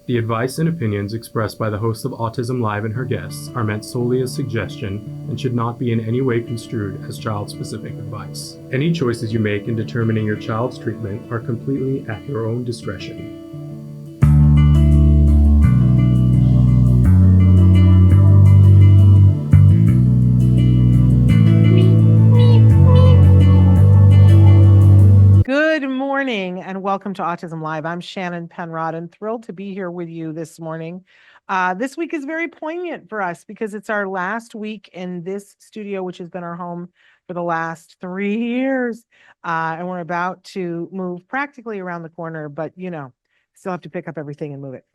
The advice and opinions expressed by the host of Autism Live and her guests are meant solely as suggestion and should not be in any way construed as child-specific advice. Any choices you make in determining your child's treatment are completely at your own discretion. Good morning and welcome to Autism Live. I'm Shannon Penrod and thrilled to be here with you this morning. This week is very poignant for us because it's our last week in this studio, which has been our home for the last 3 years. And we're about to move practically around the corner, but still have to pick up everything and move it.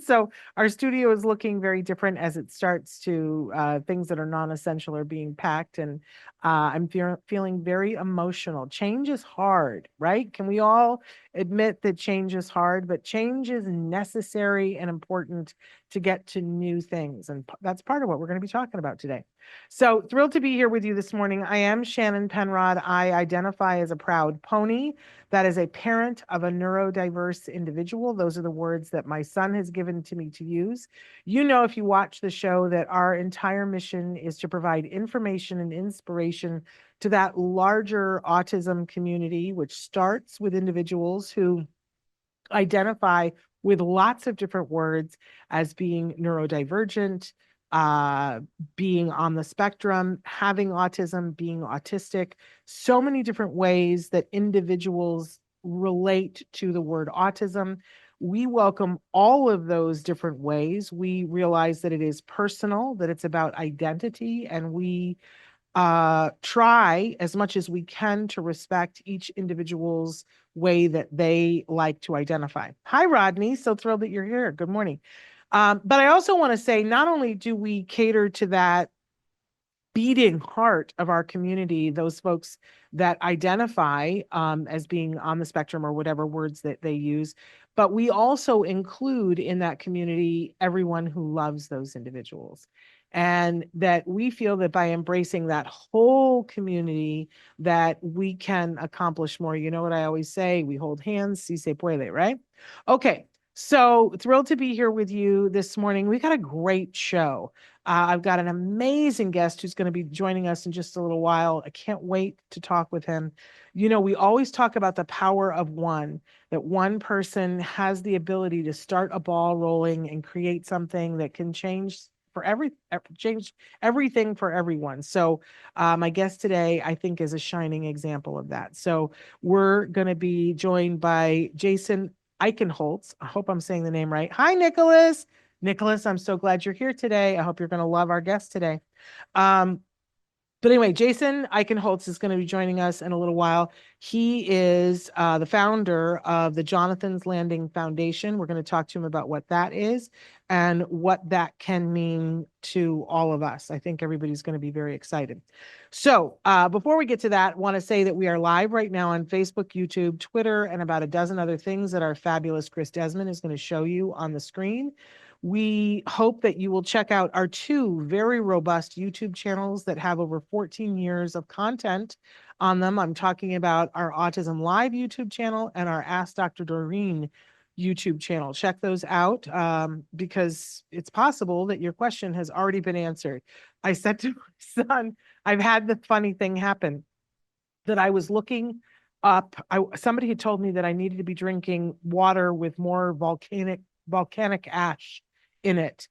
So our studio is looking very different as it starts to things that are non-essential are being packed, and I'm feeling very emotional. Change is hard, right? Can we all admit that change is hard, but change is necessary and important to get to new things. And that's part of what we're going to be talking about today. So thrilled to be here with you this morning. I am Shannon Penrod. I identify as a proud pony. That is a parent of a neurodiverse individual. Those are the words that my son has given to me to use. You know, if you watch the show, that our entire mission is to provide information and inspiration to that larger autism community, which starts with individuals who identify with lots of different words as being neurodivergent, being on the spectrum, having autism, being autistic, so many different ways that individuals relate to the word autism. We welcome all of those different ways. We realize that it is personal, that it's about identity, and we try as much as we can to respect each individual's way that they like to identify. Hi, Rodney. So thrilled that you're here. Good morning. But I also want to say, not only do we cater to that beating heart of our community, those folks that identify as being on the spectrum or whatever words that they use, but we also include in that community everyone who loves those individuals. And that we feel that by embracing that whole community, that we can accomplish more. You know what I always say? We hold hands, si se puede, right? Okay. So thrilled to be here with you this morning. We got a great show. I've got an amazing guest who's going to be joining us in just a little while. I can't wait to talk with him. You know, we always talk about the power of one, that one person has the ability to start a ball rolling and create something that can change everything for everyone. So my guest today, I think, is a shining example of that. So we're going to be joined by Jason Eichenholz. I hope I'm saying the name right. Hi, Nicholas. Nicholas, I'm so glad you're here today. I hope you're going to love our guest today. But anyway, Jason Eichenholz is going to be joining us in a little while. He is the founder of the Jonathan's Landing Foundation. We're going to talk to him about what that is and what that can mean to all of us. I think everybody's going to be very excited. So before we get to that, I want to say that we are live right now on Facebook, YouTube, Twitter, and about a dozen other things that our fabulous Chris Desmond is going to show you on the screen. We hope that you will check out our 2 very robust YouTube channels that have over 14 years of content on them. I'm talking about our Autism Live YouTube channel and our Ask Dr. Doreen YouTube channel. Check those out because it's possible that your question has already been answered. I said to my son, I've had the funny thing happen that I was looking up. Somebody had told me that I needed to be drinking water with more volcanic ash in it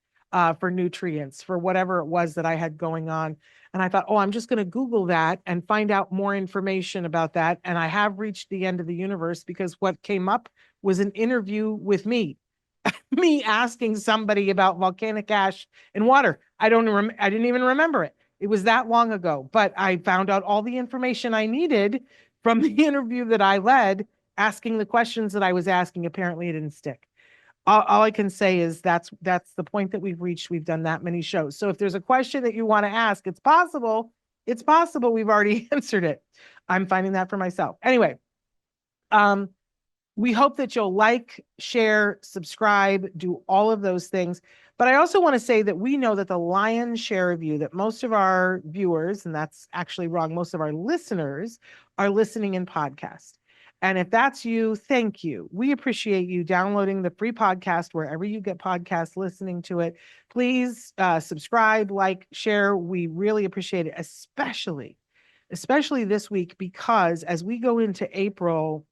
for nutrients, for whatever it was that I had going on. And I thought, oh, I'm just going to Google that and find out more information about that. And I have reached the end of the universe because what came up was an interview with me, me asking somebody about volcanic ash in water. I didn't even remember it. It was that long ago, but I found out all the information I needed from the interview that I led, asking the questions that I was asking. Apparently it didn't stick. All I can say is that's the point that we've reached. We've done that many shows. So if there's a question that you want to ask, it's possible we've already answered it. I'm finding that for myself. Anyway, we hope that you'll like, share, subscribe, do all of those things. But I also want to say that we know that the lion's share of you, that most of our viewers, and that's actually wrong, most of our listeners are listening in podcast. And if that's you, thank you. We appreciate you downloading the free podcast wherever you get podcasts, listening to it. Please subscribe, like, share. We really appreciate it, especially this week, because as we go into April,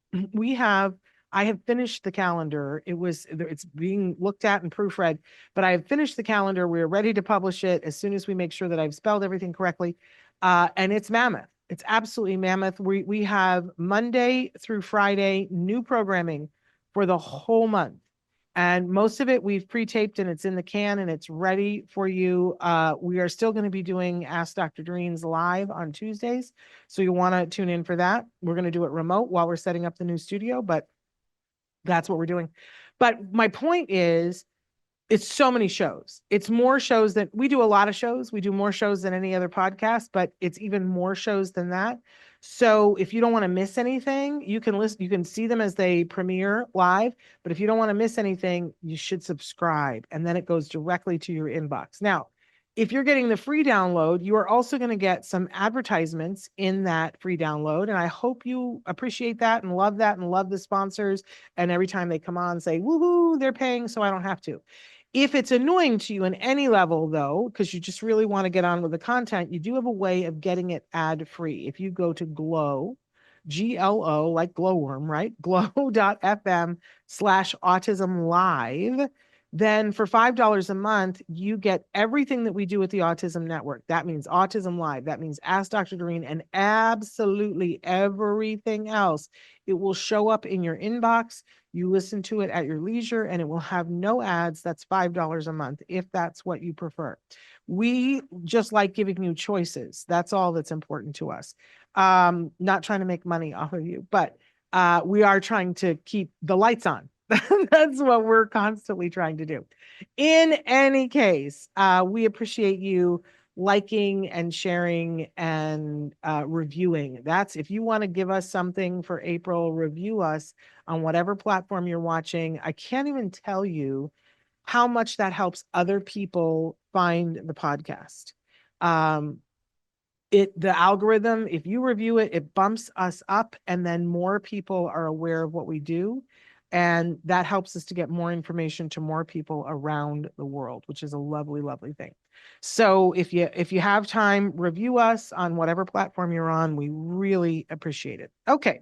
I have finished the calendar. It's being looked at and proofread, but I have finished the calendar. We're ready to publish it as soon as we make sure that I've spelled everything correctly. And it's mammoth. It's absolutely mammoth. We have Monday through Friday new programming for the whole month. And most of it we've pre-taped and it's in the can and it's ready for you. We are still going to be doing Ask Dr. Doreen's live on Tuesdays. So you want to tune in for that. We're going to do it remote while we're setting up the new studio, but that's what we're doing. But my point is, it's so many shows. It's more shows than we do. A lot of shows. We do more shows than any other podcast, but it's even more shows than that. So if you don't want to miss anything, you can listen, you can see them as they premiere live. But if you don't want to miss anything, you should subscribe. And then it goes directly to your inbox. Now, if you're getting the free download, you are also going to get some advertisements in that free download. And I hope you appreciate that and love the sponsors. And every time they come on, say, woohoo, they're paying, so I don't have to. If it's annoying to you in any level, though, because you just really want to get on with the content, you do have a way of getting it ad-free. If you go to Glow, G-L-O, like glowworm, right? glow.fm/autism live. Then for $5 a month, you get everything that we do at the Autism Network. That means Autism Live. That means Ask Dr. Doreen and absolutely everything else. It will show up in your inbox. You listen to it at your leisure and it will have no ads. That's $5 a month if that's what you prefer. We just like giving you choices. That's all that's important to us. Not trying to make money off of you, but we are trying to keep the lights on. That's what we're constantly trying to do. In any case, we appreciate you liking and sharing and reviewing. That's if you want to give us something for April, review us on whatever platform you're watching. I can't even tell you how much that helps other people find the podcast. The algorithm, if you review it, it bumps us up and then more people are aware of what we do. And that helps us to get more information to more people around the world, which is a lovely, lovely thing. So if you have time, review us on whatever platform you're on. We really appreciate it. Okay.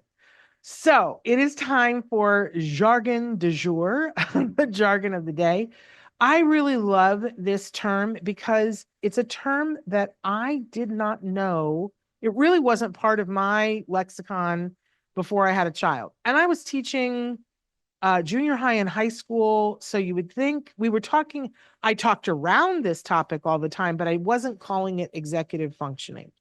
So it is time for jargon du jour, the jargon of the day. I really love this term because it's a term that I did not know. It really wasn't part of my lexicon before I had a child. And I was teaching junior high and high school. So you would think I talked around this topic all the time, but I wasn't calling it executive functioning.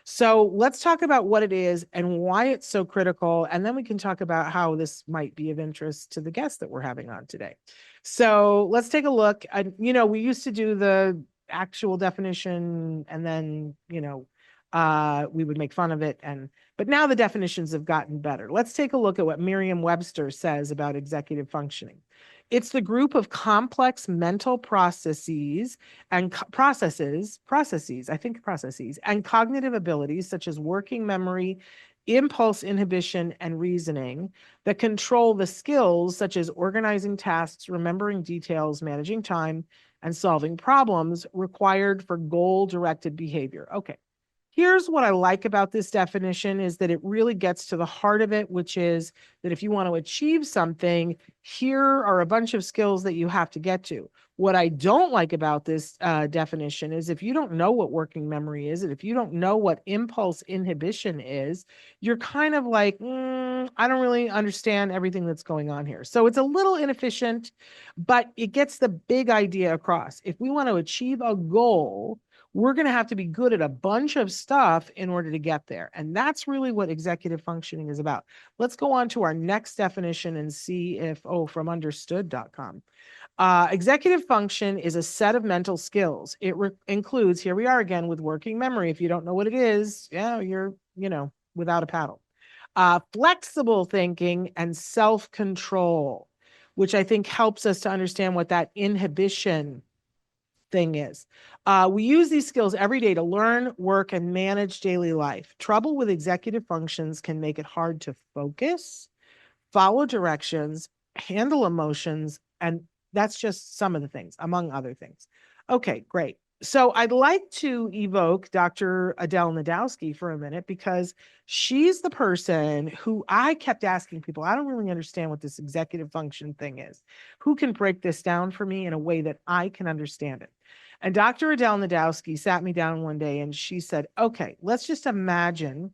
So let's talk about what it is and why it's so critical. And then we can talk about how this might be of interest to the guest that we're having on today. So let's take a look. We used to do the actual definition and then, we would make fun of it. But now the definitions have gotten better. Let's take a look at what Merriam-Webster says about executive functioning. It's the group of complex mental processes and processes and cognitive abilities such as working memory, impulse inhibition, and reasoning that control the skills such as organizing tasks, remembering details, managing time, and solving problems required for goal-directed behavior. Okay. Here's what I like about this definition is that it really gets to the heart of it, which is that if you want to achieve something, here are a bunch of skills that you have to get to. What I don't like about this definition is if you don't know what working memory is, and if you don't know what impulse inhibition is, you're kind of like, I don't really understand everything that's going on here. So it's a little inefficient, but it gets the big idea across. If we want to achieve a goal, we're going to have to be good at a bunch of stuff in order to get there. And that's really what executive functioning is about. Let's go on to our next definition and see if, from understood.com. Executive function is a set of mental skills. It includes, here we are again with working memory. If you don't know what it is, you're, without a paddle. Flexible thinking and self-control, which I think helps us to understand what that inhibition thing is. We use these skills every day to learn, work, and manage daily life. Trouble with executive functions can make it hard to focus, follow directions, handle emotions, and that's just some of the things, among other things. Okay, great. So I'd like to evoke Dr. Adele Nadowski for a minute because she's the person who I kept asking people, I don't really understand what this executive function thing is. Who can break this down for me in a way that I can understand it? And Dr. Adele Nadowski sat me down one day and she said, okay, let's just imagine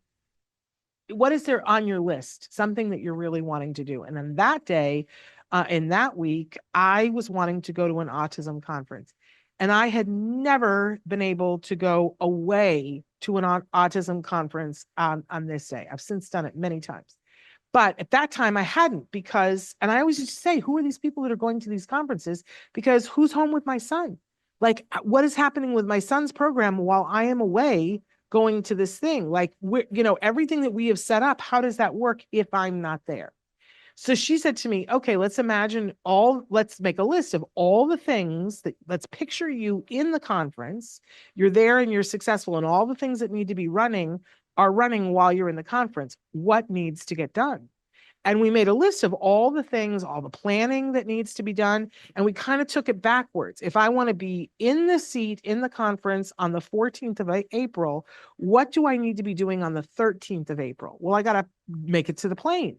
what is there on your list, something that you're really wanting to do. And then that day, in that week, I was wanting to go to an autism conference. And I had never been able to go away to an autism conference on this day. I've since done it many times. But at that time, I hadn't because, and I always used to say, who are these people that are going to these conferences? Because who's home with my son? Like, what is happening with my son's program while I am away going to this thing? Like, everything that we have set up, how does that work if I'm not there? So she said to me, okay, let's make a list of all the things let's picture you in the conference. You're there and you're successful, and all the things that need to be running are running while you're in the conference. What needs to get done? And we made a list of all the things, all the planning that needs to be done. And we kind of took it backwards. If I want to be in the seat in the conference on the 14th of April, what do I need to be doing on the 13th of April? Well, I got to make it to the plane.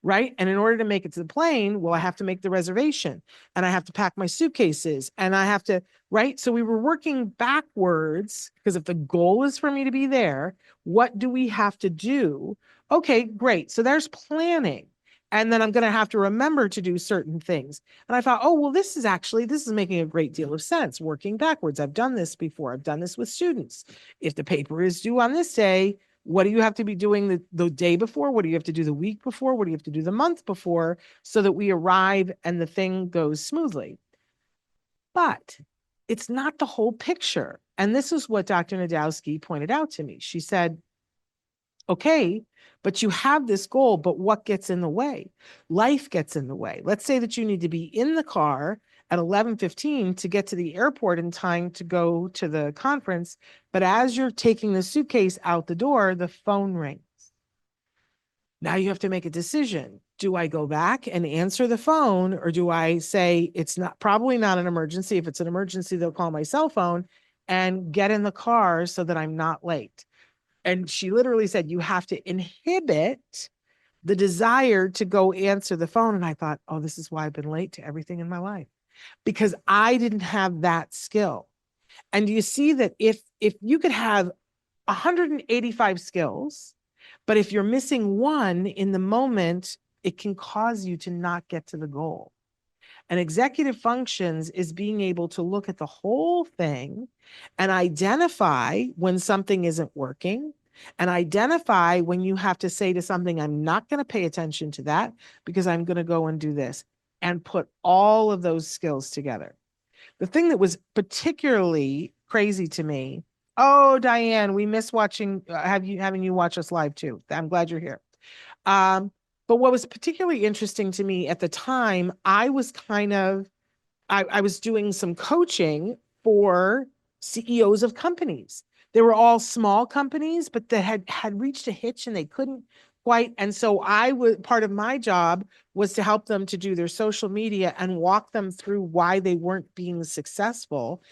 Right. And in order to make it to the plane, well, I have to make the reservation and I have to pack my suitcases and I have to, right. So we were working backwards because if the goal is for me to be there, what do we have to do? Okay, great. So there's planning. And then I'm going to have to remember to do certain things. And I thought, oh, well, this is making a great deal of sense working backwards. I've done this before. I've done this with students. If the paper is due on this day, what do you have to be doing the day before? What do you have to do the week before? What do you have to do the month before so that we arrive and the thing goes smoothly? But it's not the whole picture. And this is what Dr. Nadowski pointed out to me. She said, okay, but you have this goal, but what gets in the way? Life gets in the way. Let's say that you need to be in the car at 11:15 to get to the airport in time to go to the conference. But as you're taking the suitcase out the door, the phone rings. Now you have to make a decision. Do I go back and answer the phone, or do I say it's probably not an emergency? If it's an emergency, they'll call my cell phone and get in the car so that I'm not late. And she literally said, you have to inhibit the desire to go answer the phone. And I thought, oh, this is why I've been late to everything in my life, because I didn't have that skill. And you see that if you could have 185 skills, but if you're missing one in the moment, it can cause you to not get to the goal. And executive functions is being able to look at the whole thing and identify when something isn't working, and identify when you have to say to something, I'm not going to pay attention to that because I'm going to go and do this, and put all of those skills together. The thing that was particularly crazy to me, oh, Diane, we miss watching, having you watch us live too. I'm glad you're here. But what was particularly interesting to me at the time, I was I was doing some coaching for CEOs of companies. They were all small companies, but they had reached a hitch and they couldn't quite. And so part of my job was to help them to do their social media and walk them through why they weren't being successful.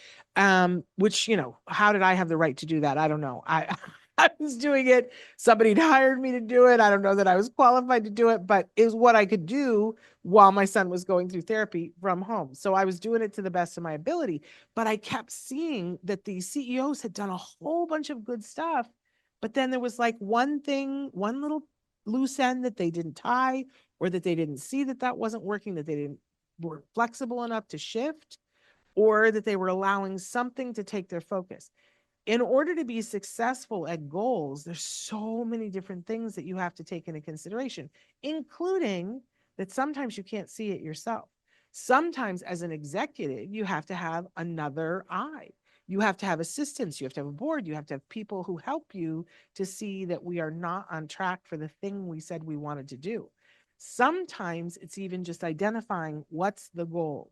Which, how did I have the right to do that? I don't know. I was doing it. Somebody hired me to do it. I don't know that I was qualified to do it, but it was what I could do while my son was going through therapy from home. So I was doing it to the best of my ability, but I kept seeing that these CEOs had done a whole bunch of good stuff. But then there was like one little loose end that they didn't tie, or that they didn't see that wasn't working, that they weren't flexible enough to shift, or that they were allowing something to take their focus. In order to be successful at goals, there's so many different things that you have to take into consideration, including that sometimes you can't see it yourself. Sometimes as an executive, you have to have another eye. You have to have assistants. You have to have a board. You have to have people who help you to see that we are not on track for the thing we said we wanted to do. Sometimes it's even just identifying what's the goal.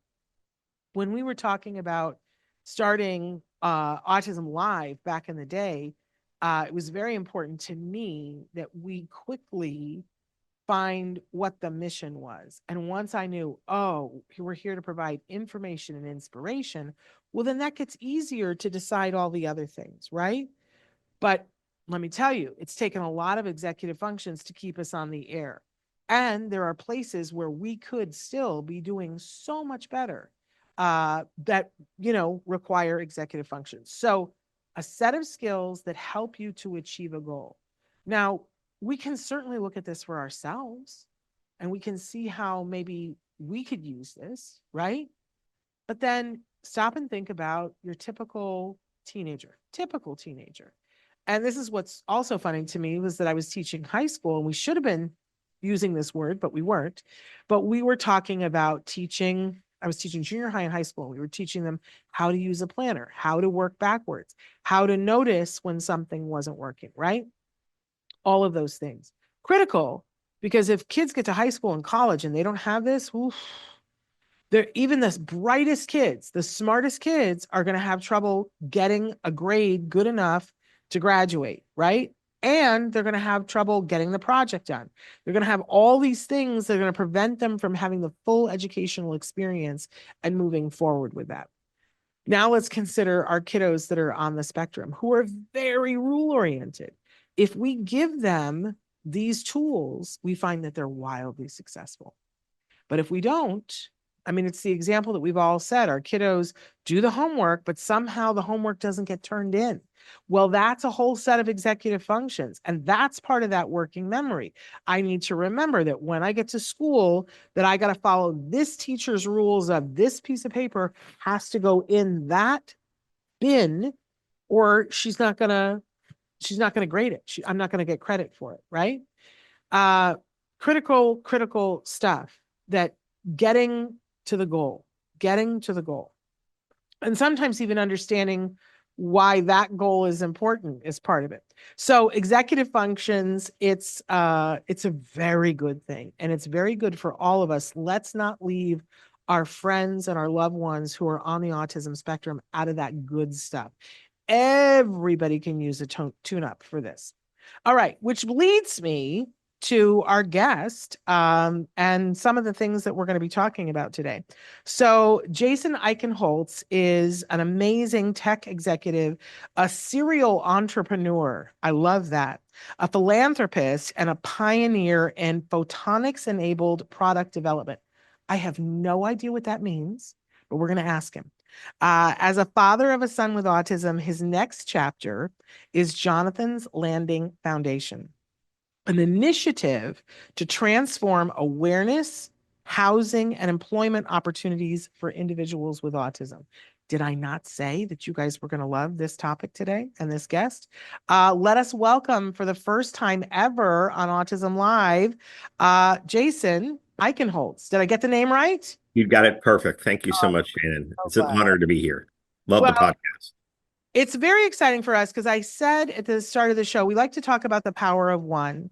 When we were talking about starting Autism Live back in the day, it was very important to me that we quickly find what the mission was. And once I knew, oh, we're here to provide information and inspiration, well, then that gets easier to decide all the other things, right? But let me tell you, it's taken a lot of executive functions to keep us on the air. And there are places where we could still be doing so much better that, require executive functions. So a set of skills that help you to achieve a goal. Now, we can certainly look at this for ourselves and we can see how maybe we could use this, right? But then stop and think about your typical teenager. And this is what's also funny to me was that I was teaching high school and we should have been using this word, but we weren't. But we were talking about teaching. I was teaching junior high and high school. We were teaching them how to use a planner, how to work backwards, how to notice when something wasn't working, right? All of those things. Critical, because if kids get to high school and college and they don't have this, oof, they're even the brightest kids, the smartest kids are going to have trouble getting a grade good enough to graduate, right? And they're going to have trouble getting the project done. They're going to have all these things that are going to prevent them from having the full educational experience and moving forward with that. Now let's consider our kiddos that are on the spectrum who are very rule oriented. If we give them these tools, we find that they're wildly successful. But if we don't, I mean, it's the example that we've all said. Our kiddos do the homework, but somehow the homework doesn't get turned in. Well, that's a whole set of executive functions. And that's part of that working memory. I need to remember that when I get to school, that I got to follow this teacher's rules of this piece of paper has to go in that bin, or she's not gonna grade it. I'm not gonna get credit for it, right? Uh, critical stuff that getting to the goal, and sometimes even understanding why that goal is important is part of it. So executive functions, it's a very good thing, and it's very good for all of us. Let's not leave our friends and our loved ones who are on the autism spectrum out of that good stuff. Everybody can use a tune-up for this. All right, which leads me to our guest and some of the things that we're going to be talking about today. So Jason Eichenholz is an amazing tech executive, a serial entrepreneur. I love that. A philanthropist and a pioneer in photonics-enabled product development. I have no idea what that means, but we're going to ask him. As a father of a son with autism, his next chapter is Jonathan's Landing Foundation, an initiative to transform awareness, housing, and employment opportunities for individuals with autism. Did I not say that you guys were going to love this topic today and this guest? Let us welcome for the first time ever on Autism Live, Jason Eichenholz. Did I get the name right? You got it perfect. Thank you so Oh, much, Shannon. so It's an glad. honor to be here. Love the Well, podcast. it's very exciting for us because I said at the start of the show, we like to talk about the power of one.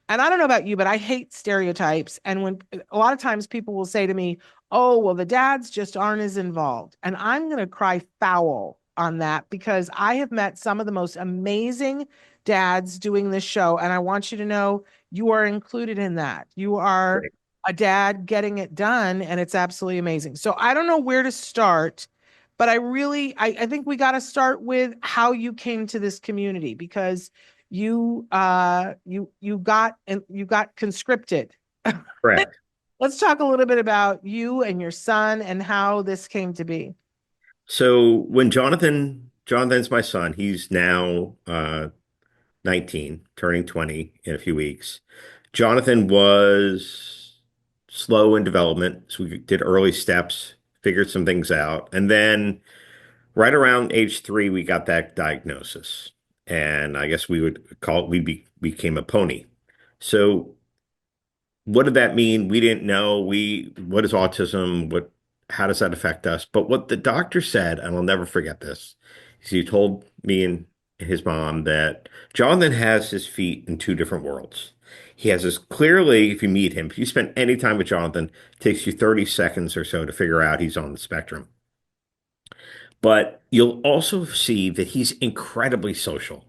And I don't know about you, but I hate stereotypes. And when a lot of times people will say to me, oh, well, the dads just aren't as involved. And I'm going to cry foul on that because I have met some of the most amazing dads doing this show. And I want you to know you are included in that. You are Great. a dad getting it done, and it's absolutely amazing. So I don't know where to start, but I think we got to start with how you came to this community because you got conscripted. Correct. Let's talk a little bit about you and your son and how this came to be. So when Jonathan's my son, he's now 19, turning 20 in a few weeks. Jonathan was slow in development, so we did early steps, figured some things out, and then right around age 3, we got that diagnosis, and I guess we would call it became a pony. So what did that mean? We didn't know. What is autism? How does that affect us? But what the doctor said, and I'll never forget this, is he told me and his mom that Jonathan has his feet in two different worlds. He has this clearly, if you meet him, if you spend any time with Jonathan, it takes you 30 seconds or so to figure out he's on the spectrum. But you'll also see that he's incredibly social.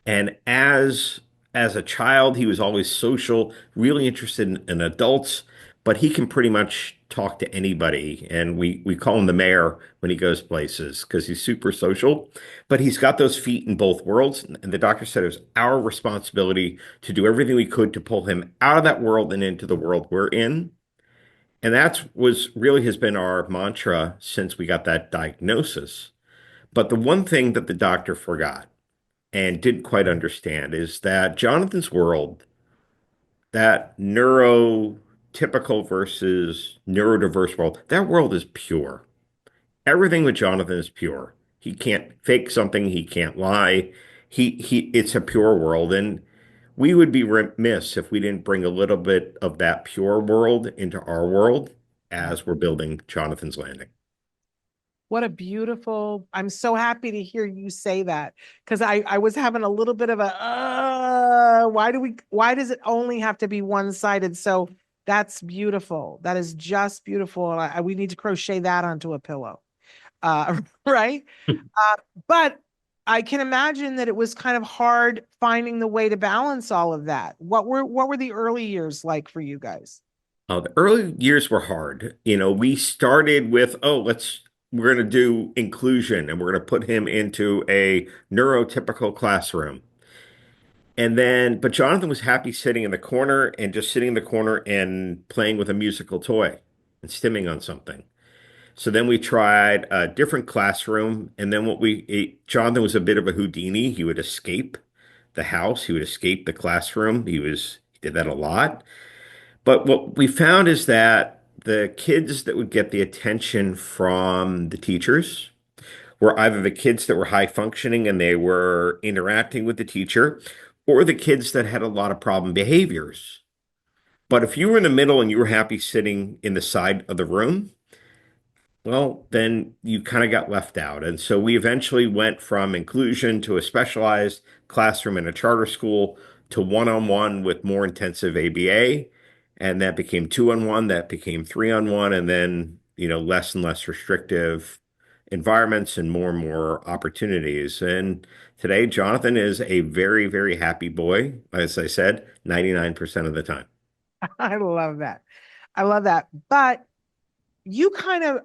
And as as a child, he was always social, really interested in adults, but he can pretty much talk to anybody. And we call him the mayor when he goes places because he's super social. But he's got those feet in both worlds. And the doctor said it was our responsibility to do everything we could to pull him out of that world and into the world we're in. And that was really has been our mantra since we got that diagnosis. But the one thing that the doctor forgot and didn't quite understand is that Jonathan's world, that neurotypical versus neurodiverse world, that world is pure. Everything with Jonathan is pure. He can't fake something, he can't lie. It's a pure world. And we would be remiss if we didn't bring a little bit of that pure world into our world as we're building Jonathan's Landing. What a beautiful, I'm so happy to hear you say that because I was having a little bit of why does it only have to be one-sided? So that's beautiful. That is just beautiful. We need to crochet that onto a pillow. Right? But I can imagine that it was kind of hard finding the way to balance all of that. What were the early years like for you guys? The early years were hard. We started with, we're going to do inclusion and we're going to put him into a neurotypical classroom. But Jonathan was happy sitting in the corner and just sitting in the corner and playing with a musical toy and stimming on something. So then we tried a different classroom. And then Jonathan was a bit of a Houdini. He would escape the house. He would escape the classroom. He did that a lot. But what we found is that the kids that would get the attention from the teachers were either the kids that were high functioning and they were interacting with the teacher, or the kids that had a lot of problem behaviors. But if you were in the middle and you were happy sitting in the side of the room, well, then you kind of got left out. And so we eventually went from inclusion to a specialized classroom in a charter school to one-on-one with more intensive ABA. And that became two-on-one, that became three-on-one, and then, less and less restrictive environments and more opportunities. And today, Jonathan is a very, very happy boy, as I said, 99% of the time. I love that. I love that. But you kind of,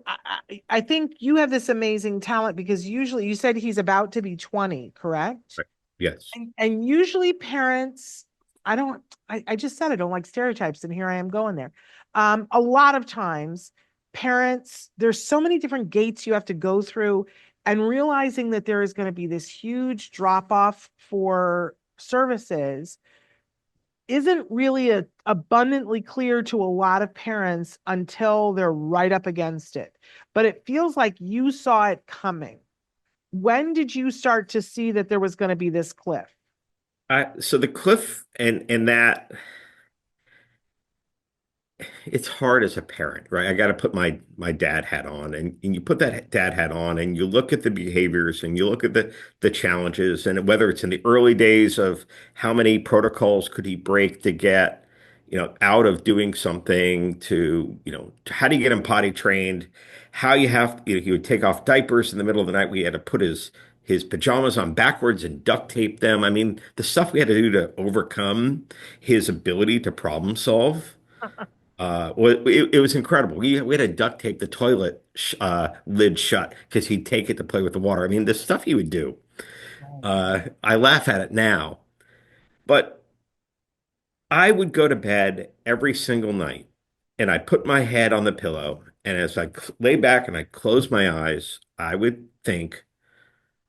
I think you have this amazing talent because usually you said he's about to be 20, correct? Right. Yes. And usually parents, I just said I don't like stereotypes, and here I am going there. A lot of times parents, there's so many different gates you have to go through, and realizing that there is going to be this huge drop off for services isn't really abundantly clear to a lot of parents until they're right up against it. But it feels like you saw it coming. When did you start to see that there was going to be this cliff? So the cliff and that it's hard as a parent, right? I got to put my dad hat on, and you put that dad hat on, and you look at the behaviors, and you look at the challenges, and whether it's in the early days of how many protocols could he break to get, out of doing something to how do you get him potty trained, how you have, he would take off diapers in the middle of the night. We had to put his pajamas on backwards and duct tape them. I mean, the stuff we had to do to overcome his ability to problem solve. It was incredible. We had to duct tape the toilet lid shut because he'd take it to play with the water. I mean, the stuff he would do. I laugh at it now, but I would go to bed every single night and I put my head on the pillow. And as I lay back and I close my eyes, I would think,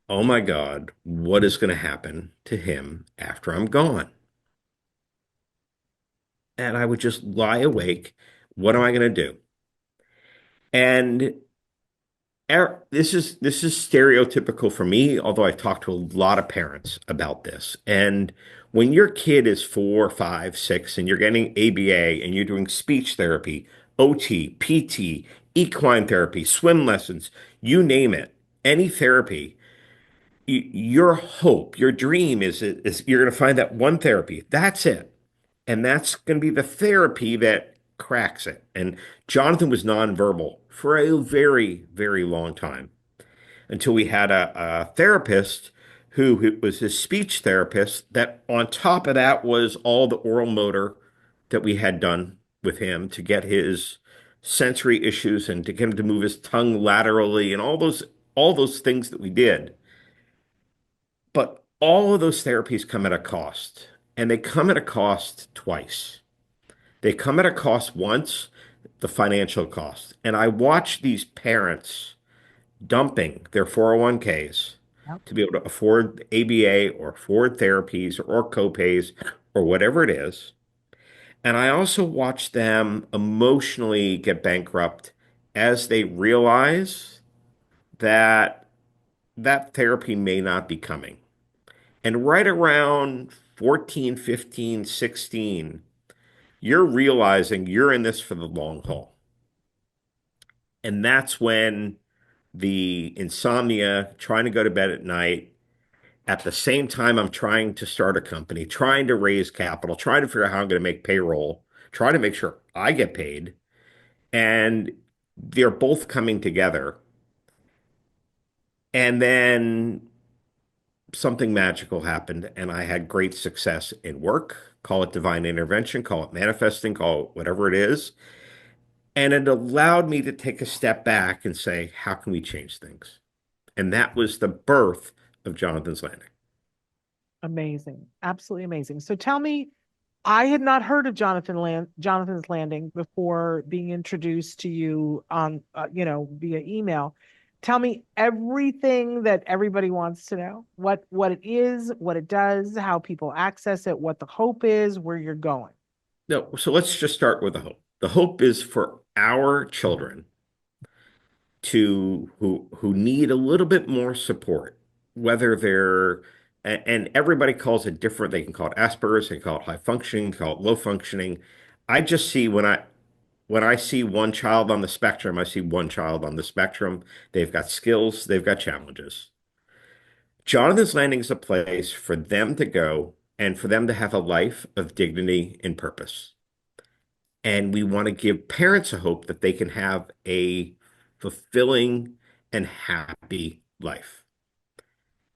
oh my God, what is going to happen to him after I'm gone? And I would just lie awake. What am I going to do? And this is stereotypical for me, although I've talked to a lot of parents about this. And when your kid is 4, 5, 6, and you're getting ABA and you're doing speech therapy, OT, PT, equine therapy, swim lessons, you name it, any therapy, your hope, your dream is you're going to find that one therapy. That's it. And that's going to be the therapy that cracks it. And Jonathan was nonverbal for a very, very long time until we had a therapist who was his speech therapist, that on top of that was all the oral motor that we had done with him to get his sensory issues and to get him to move his tongue laterally and all those things that we did. But all of those therapies come at a cost, and they come at a cost twice. They come at a cost once, the financial cost. And I watch these parents dumping their 401ks Yep. to be able to afford ABA or afford therapies or co-pays or whatever it is. And I also watch them emotionally get bankrupt as they realize that that therapy may not be coming. And right around 14, 15, 16, you're realizing you're in this for the long haul. And that's when the insomnia, trying to go to bed at night, at the same time, I'm trying to start a company, trying to raise capital, trying to figure out how I'm going to make payroll, trying to make sure I get paid. And they're both coming together. And then something magical happened, and I had great success in work. Call it divine intervention, call it manifesting, call it whatever it is. And it allowed me to take a step back and say, how can we change things? And that was the birth of Jonathan's Landing. Amazing. Absolutely amazing. So tell me, I had not heard of Jonathan's Landing before being introduced to you on, via email. Tell me everything that everybody wants to know. What it is, what it does, how people access it, what the hope is, where you're going. No, so let's just start with the hope. The hope is for our children who need a little bit more support, whether they're and everybody calls it different. They can call it Asperger's, they can call it high functioning, call it low functioning. I just see when I see one child on the spectrum, I see one child on the spectrum. They've got skills, they've got challenges. Jonathan's Landing is a place for them to go and for them to have a life of dignity and purpose. And we want to give parents a hope that they can have a fulfilling and happy life.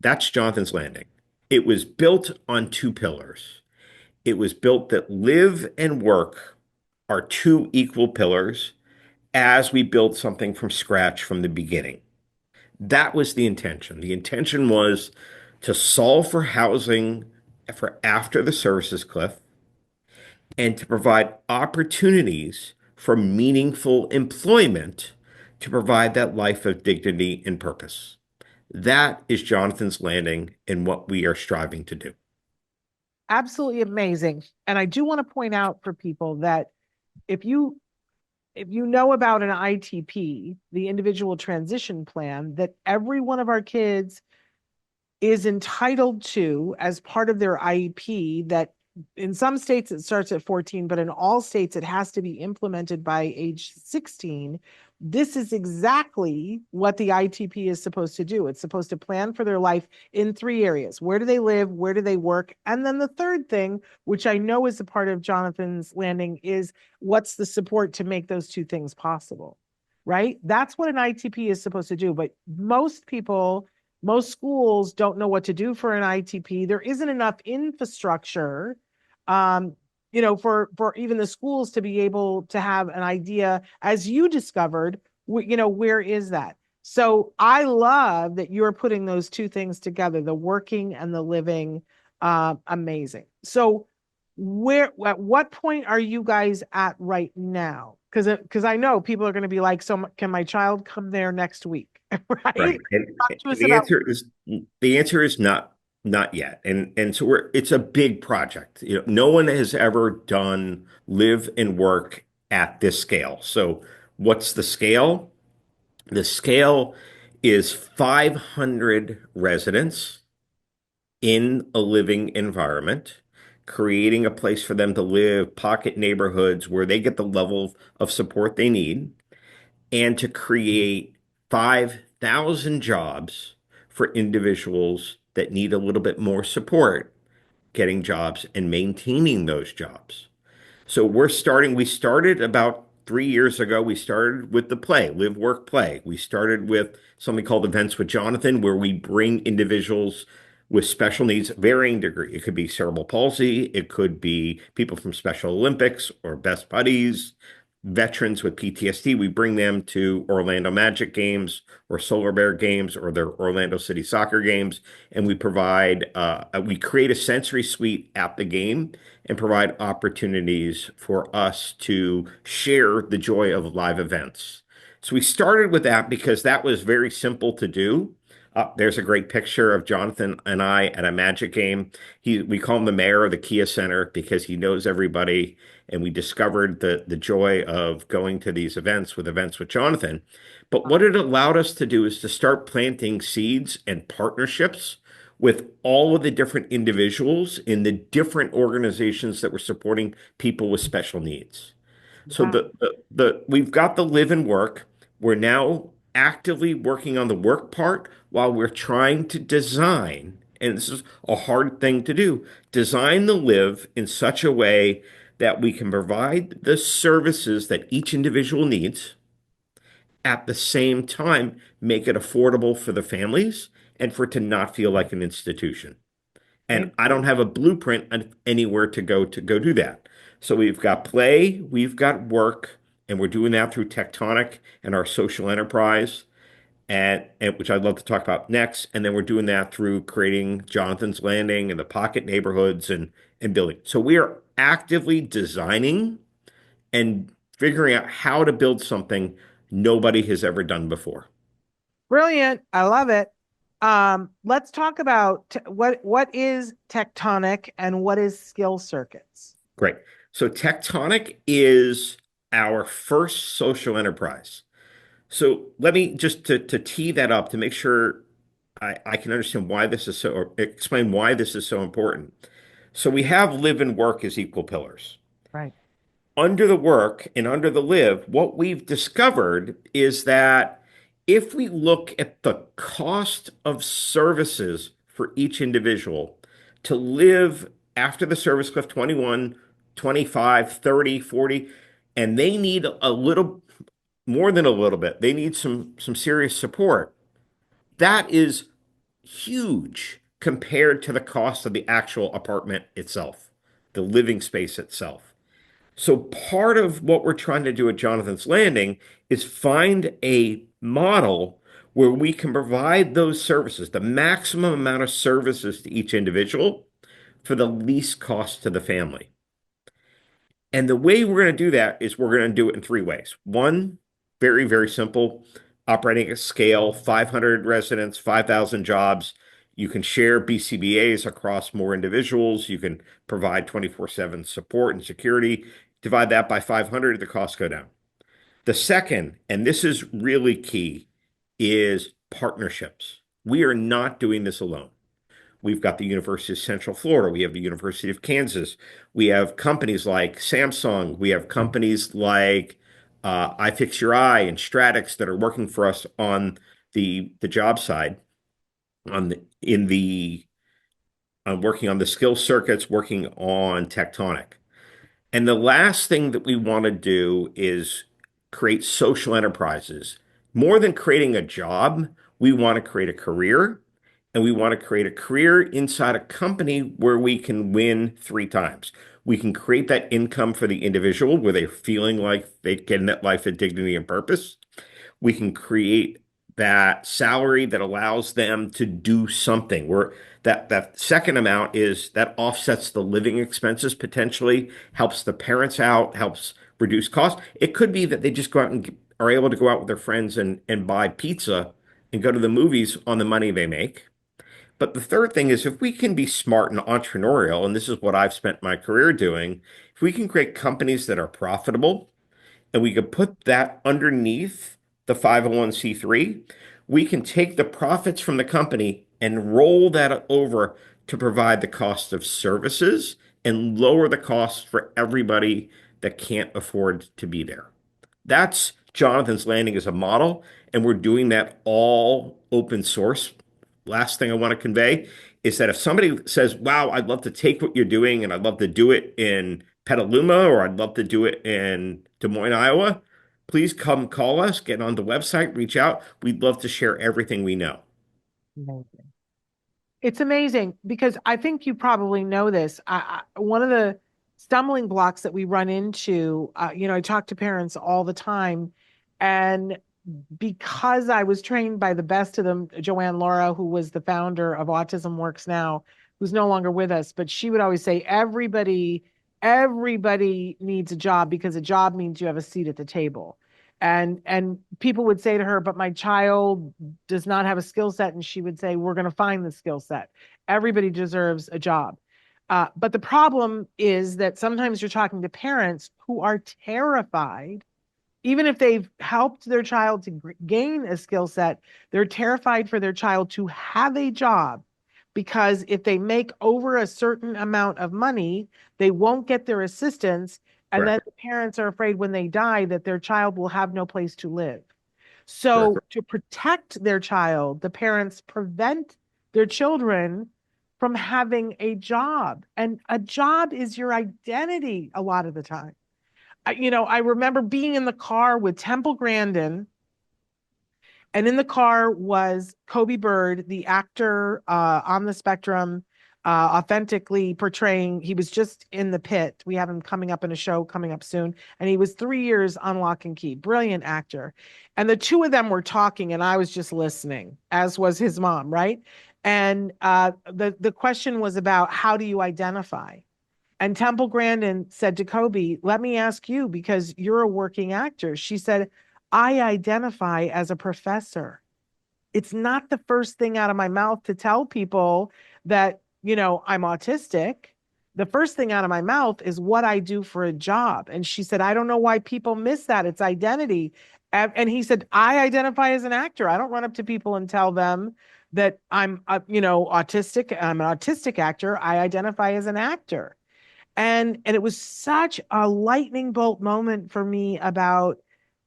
That's Jonathan's Landing. It was built on two pillars. It was built that live and work are two equal pillars as we build something from scratch from the beginning. That was the intention. The intention was to solve for housing for after the services cliff and to provide opportunities for meaningful employment to provide that life of dignity and purpose. That is Jonathan's Landing and what we are striving to do. Absolutely amazing. And I do want to point out for people that if you know about an ITP, the individual transition plan, that every one of our kids is entitled to as part of their IEP, that in some states it starts at 14, but in all states it has to be implemented by age 16. This is exactly what the ITP is supposed to do. It's supposed to plan for their life in three areas. Where do they live? Where do they work? And then the third thing, which I know is a part of Jonathan's Landing, is what's the support to make those two things possible, right? That's what an ITP is supposed to do. But most people, most schools don't know what to do for an ITP. There isn't enough infrastructure, for even the schools to be able to have an idea, as you discovered, where is that? So I love that you're putting those two things together, the working and the living. Amazing. So at what point are you guys at right now? Because I know people are going to be like, so can my child come there next week? Right? Right. And Talk to us the about. answer is not yet. And so it's a big project. No one has ever done live and work at this scale. So what's the scale? The scale is 500 residents in a living environment, creating a place for them to live, pocket neighborhoods where they get the level of support they need, and to create 5,000 jobs for individuals that need a little bit more support getting jobs and maintaining those jobs. So we started about 3 years ago. We started with the play, live, work, play. We started with something called Events with Jonathan, where we bring individuals with special needs, varying degree. It could be cerebral palsy, it could be people from Special Olympics or Best Buddies, veterans with PTSD. We bring them to Orlando Magic games or Solar Bear games or their Orlando City soccer games, and we create a sensory suite at the game and provide opportunities for us to share the joy of live events. So we started with that because that was very simple to do. There's a great picture of Jonathan and I at a Magic game. We call him the mayor of the Kia Center because he knows everybody, and we discovered the joy of going to these events with Jonathan. But what it allowed us to do is to start planting seeds and partnerships with all of the different individuals in the different organizations that were supporting people with special needs. So Wow. we've got the live and work. We're now actively working on the work part while we're trying to design, and this is a hard thing to do, design the live in such a way that we can provide the services that each individual needs at the same time, make it affordable for the families and for it to not feel like an institution. And Great I don't point. have a blueprint on anywhere to go do that. So we've got play, we've got work, and we're doing that through Tectonic and our social enterprise, and which I'd love to talk about next. And then we're doing that through creating Jonathan's Landing and the pocket neighborhoods and building. So we are actively designing and figuring out how to build something nobody has ever done before. Brilliant. I love it. Let's talk about what is tectonic and what is skill circuits. Great. So Tectonic is our first social enterprise. So let me just to tee that up to make sure I can understand why this is so, or explain why this is so important. So we have live and work as equal pillars. Right. Under the work and under the live, what we've discovered is that if we look at the cost of services for each individual to live after the service cliff 21, 25, 30, 40, and they need a little more than a little bit, they need some serious support. That is huge compared to the cost of the actual apartment itself, the living space itself. So part of what we're trying to do at Jonathan's Landing is find a model where we can provide those services, the maximum amount of services to each individual for the least cost to the family. And the way we're going to do that is we're going to do it in three ways. One, very, very simple, operating at scale, 500 residents, 5,000 jobs. You can share BCBAs across more individuals. You can provide 24/7 support and security. Divide that by 500, the costs go down. The second, and this is really key, is partnerships. We are not doing this alone. We've got the University of Central Florida. We have the University of Kansas. We have companies like Samsung. We have companies like iFix Your Eye and Stratix that are working for us on the job side, on the in the working on the skill circuits, working on Tectonic. And the last thing that we want to do is create social enterprises. More than creating a job, we want to create a career, and we want to create a career inside a company where we can win three times. We can create that income for the individual where they're feeling like they get that life of dignity and purpose. We can create that salary that allows them to do something where that second amount is that offsets the living expenses potentially, helps the parents out, helps reduce costs. It could be that they just go out and are able to go out with their friends and buy pizza and go to the movies on the money they make. But the third thing is if we can be smart and entrepreneurial, and this is what I've spent my career doing, if we can create companies that are profitable, and we could put that underneath the 501(c)(3, we can take the profits from the company and roll that over to provide the cost of services and lower the cost for everybody that can't afford to be there. That's Jonathan's Landing as a model, and we're doing that all open source. Last thing I want to convey is that if somebody says, wow, I'd love to take what you're doing and I'd love to do it in Petaluma or I'd love to do it in Des Moines, Iowa, please come call us, get on the website, reach out. We'd love to share everything we know. Amazing. It's amazing because I think you probably know this. One of the stumbling blocks that we run into, I talk to parents all the time, and because I was trained by the best of them, Joanne Laura, who was the founder of Autism Works Now, who's no longer with us, but she would always say, everybody needs a job because a job means you have a seat at the table. And people would say to her, but my child does not have a skill set. And she would say, we're going to find the skill set. Everybody deserves a job. But the problem is that sometimes you're talking to parents who are terrified, even if they've helped their child to gain a skill set, they're terrified for their child to have a job, because if they make over a certain amount of money, they won't get their assistance. And then Correct. the parents are afraid when they die that their child will have no place to live. Correct. So to protect their child, the parents prevent their children from having a job. And a job is your identity a lot of the time. I remember being in the car with Temple Grandin, and in the car was Kobe Bird, the actor on the spectrum, authentically portraying. He was just in The Pit. We have him coming up in a show coming up soon. And he was 3 years on Lock and Key. Brilliant actor. And the two of them were talking, and I was just listening, as was his mom, right? And the question was about, how do you identify? And Temple Grandin said to Kobe, let me ask you, because you're a working actor. She said, I identify as a professor. It's not the first thing out of my mouth to tell people that, I'm autistic. The first thing out of my mouth is what I do for a job. And she said, I don't know why people miss that. It's identity. And he said, I identify as an actor. I don't run up to people and tell them that I'm, autistic. I'm an autistic actor. I identify as an actor. And it was such a lightning bolt moment for me about,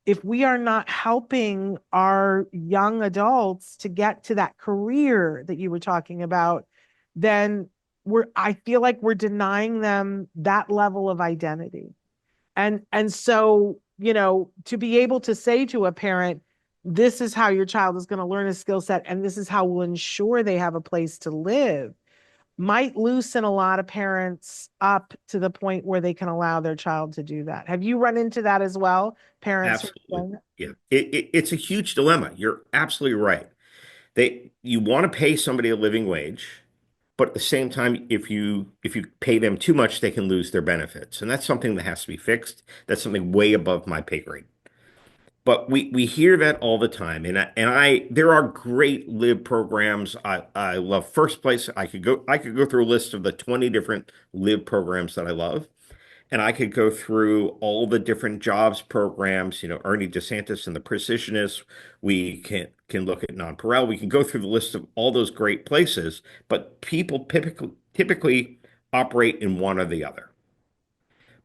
if we are not helping our young adults to get to that career that you were talking about, then I feel like we're denying them that level of identity. And so, to be able to say to a parent, this is how your child is going to learn a skill set, and this is how we'll ensure they have a place to live, might loosen a lot of parents up to the point where they can allow their child to do that. Have you run into that as well? Parents who are Absolutely. saying that? Yeah. It's a huge dilemma. You're absolutely right. You want to pay somebody a living wage, but at the same time, if you pay them too much, they can lose their benefits. And that's something that has to be fixed. That's something way above my pay grade. But we hear that all the time, and there are great live programs. I love First Place. I could go through a list of the 20 different live programs that I love, and I could go through all the different jobs programs. Ernie DeSantis and the Precisionists. We can look at Nonpareil. We can go through the list of all those great places, but people typically operate in one or the other.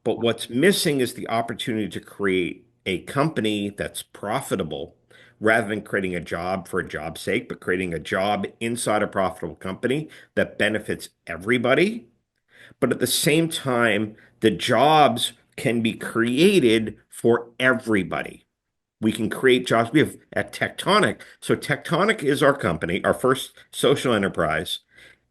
But what's missing is the opportunity to create a company that's profitable rather than creating a job for a job's sake, but creating a job inside a profitable company that benefits everybody. But at the same time, the jobs can be created for everybody. We can create jobs. We have at Tectonic. So Tectonic is our company, our first social enterprise,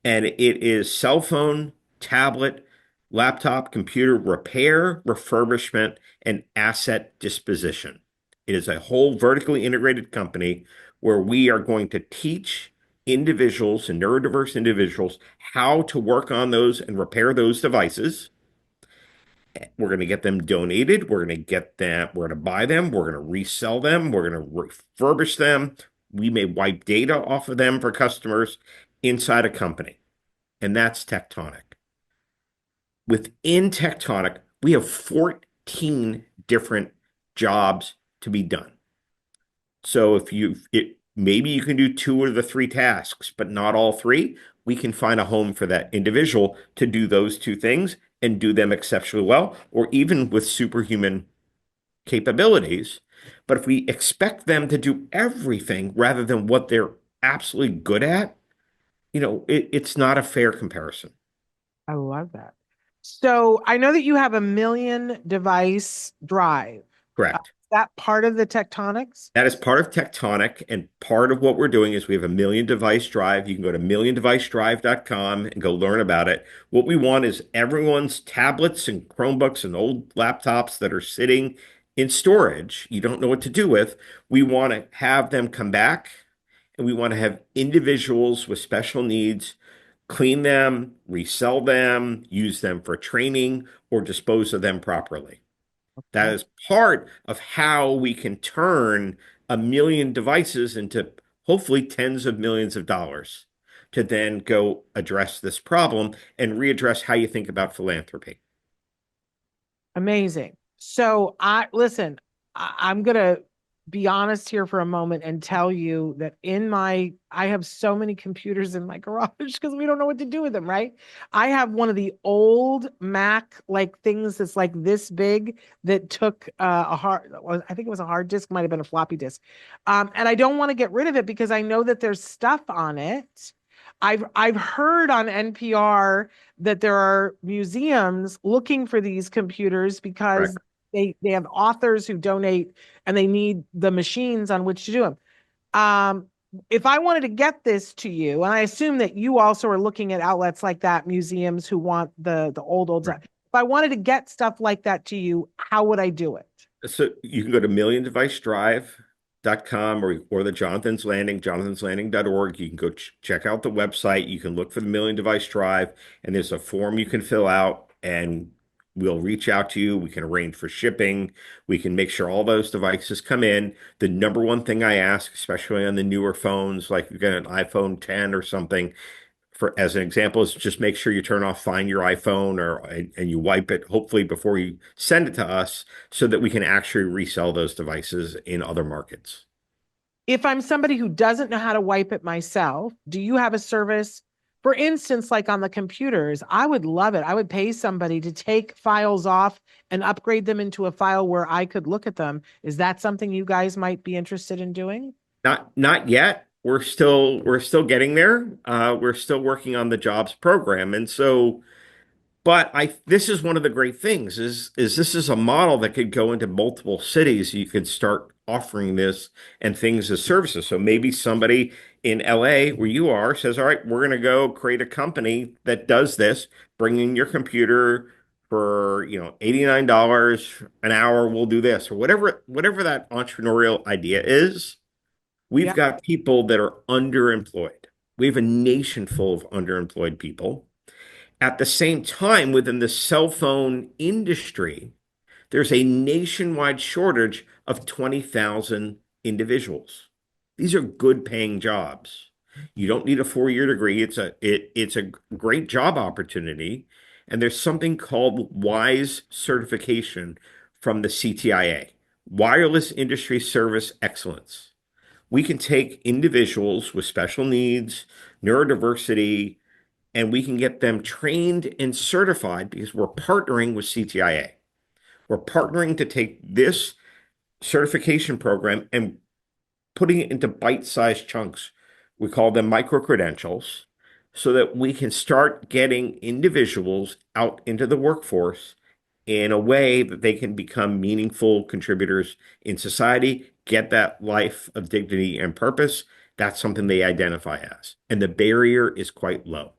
and it is cell phone, tablet, laptop, computer repair, refurbishment, and asset disposition. It is a whole vertically integrated company where we are going to teach individuals and neurodiverse individuals how to work on those and repair those devices. We're going to get them donated. We're going to buy them. We're going to resell them. We're going to refurbish them. We may wipe data off of them for customers inside a company. And that's Tectonic. Within Tectonic, we have 14 different jobs to be done. So maybe you can do two of the three tasks, but not all three. We can find a home for that individual to do those two things and do them exceptionally well, or even with superhuman capabilities. But if we expect them to do everything rather than what they're absolutely good at, it's not a fair comparison. I love that. So I know that you have a 1 million device drive. Correct. that part of the tectonics? That is part of Tectonic, and part of what we're doing is we have a million device drive. You can go to milliondevicedrive.com and go learn about it. What we want is everyone's tablets and Chromebooks and old laptops that are sitting in storage, you don't know what to do with. We want to have them come back, and we want to have individuals with special needs clean them, resell them, use them for training, or dispose of them properly. That is part of how we can turn a million devices into hopefully tens of millions of dollars to then go address this problem and readdress how you think about philanthropy. Amazing. So listen, I'm gonna be honest here for a moment and tell you that I have so many computers in my garage because we don't know what to do with them, right? I have one of the old Mac like things that's like this big that took I think it was a hard disk, might have been a floppy disk. And I don't want to get rid of it because I know that there's stuff on it. I've heard on NPR that there are museums looking for these computers because Correct. they have authors who donate and they need the machines on which to do them. If I wanted to get this to you, and I assume that you also are looking at outlets like that, museums who want the old Right. stuff. If I wanted to get stuff like that to you, how would I do it? So you can go to milliondevicedrive.com or the Jonathan's Landing, jonathans landing.org. You can go check out the website. You can look for the Million Device Drive, and there's a form you can fill out, and we'll reach out to you. We can arrange for shipping. We can make sure all those devices come in. The number one thing I ask, especially on the newer phones, like you get an iPhone 10 or something, for as an example, is just make sure you turn off Find Your iPhone and you wipe it, hopefully before you send it to us, so that we can actually resell those devices in other markets. If I'm somebody who doesn't know how to wipe it myself, do you have a service? For instance, like on the computers, I would love it. I would pay somebody to take files off and upgrade them into a file where I could look at them. Is that something you guys might be interested in doing? Not yet. We're still getting there. We're still working on the jobs program, and so. But this is one of the great things is this is a model that could go into multiple cities. You could start offering this and things as services. So maybe somebody in LA where you are says, "All right, we're going to go create a company that does this. Bring in your computer for, $89 an hour. We'll do this," or whatever that entrepreneurial idea is. We've Yeah. got people that are underemployed. We have a nation full of underemployed people. At the same time, within the cell phone industry, there's a nationwide shortage of 20,000 individuals. These are good paying jobs. You don't need a 4-year degree. It's a great job opportunity. And there's something called WISE certification from the CTIA, Wireless Industry Service Excellence. We can take individuals with special needs, neurodiversity, and we can get them trained and certified because we're partnering with CTIA. We're partnering to take this certification program and putting it into bite-sized chunks. We call them micro-credentials so that we can start getting individuals out into the workforce in a way that they can become meaningful contributors in society, get that life of dignity and purpose. That's something they identify as. And the barrier is quite low.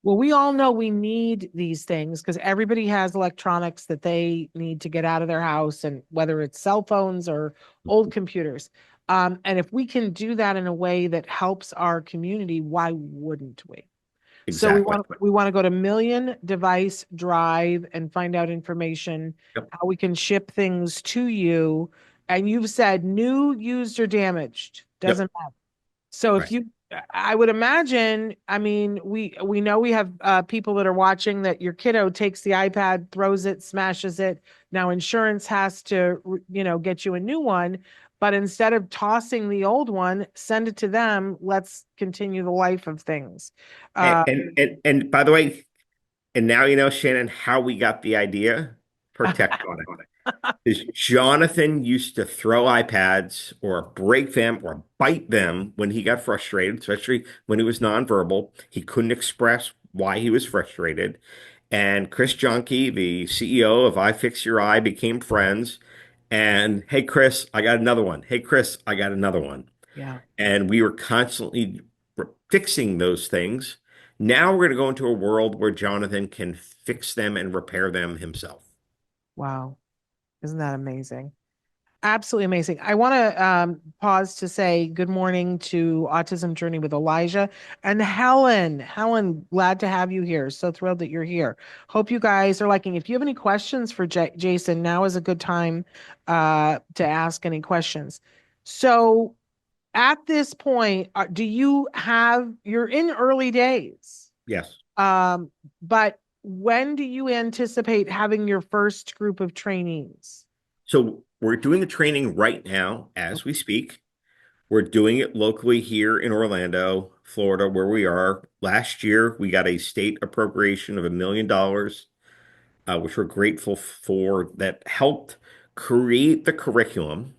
Well, we all know we need these things because everybody has electronics that they need to get out of their house, and whether it's cell phones or old computers. And if we can do that in a way that helps our community, why wouldn't we? So Exactly. we want to go to Million Device Drive and find out information, Yep. how we can ship things to you. And you've said new, used, or damaged. Yep. Doesn't matter. So if Right. you, I would imagine, I mean, we know we have people that are watching that your kiddo takes the iPad, throws it, smashes it. Now insurance has to, get you a new one. But instead of tossing the old one, send it to them. Let's continue the life of things. And, Uh, and by the way, and now you know, Shannon, how we got the idea for Tectonic. Is Jonathan used to throw iPads or break them or bite them when he got frustrated, especially when he was nonverbal. He couldn't express why he was frustrated. And Chris Jonke, the CEO of iFix Your Eye, became friends. And hey, Chris, I got another one. Hey, Chris, I got another one. Yeah. And we were constantly fixing those things. Now we're going to go into a world where Jonathan can fix them and repair them himself. Wow. Isn't that amazing? Absolutely amazing. I want to pause to say good morning to Autism Journey with Elijah and Helen. Helen, glad to have you here. So thrilled that you're here. Hope you guys are liking. If you have any questions for Jason, now is a good time to ask any questions. So at this point, do you have, you're in early days, Yes. um, but when do you anticipate having your first group of trainees? So we're doing the training right now as we speak. We're doing it locally here in Orlando, Florida, where we are. Last year, we got a state appropriation of $1 million, which we're grateful for, that helped create the curriculum.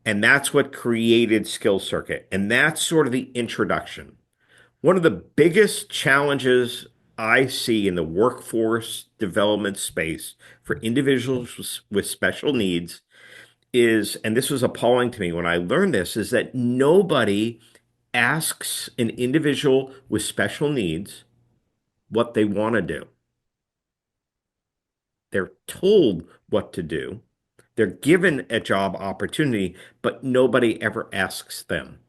And that's what created Skill Circuit. And that's sort of the introduction. One of the biggest challenges I see in the workforce development space for individuals with special needs is, and this was appalling to me when I learned this, is that nobody asks an individual with special needs what they want to do. They're told what to do. They're given a job opportunity, but nobody ever asks them.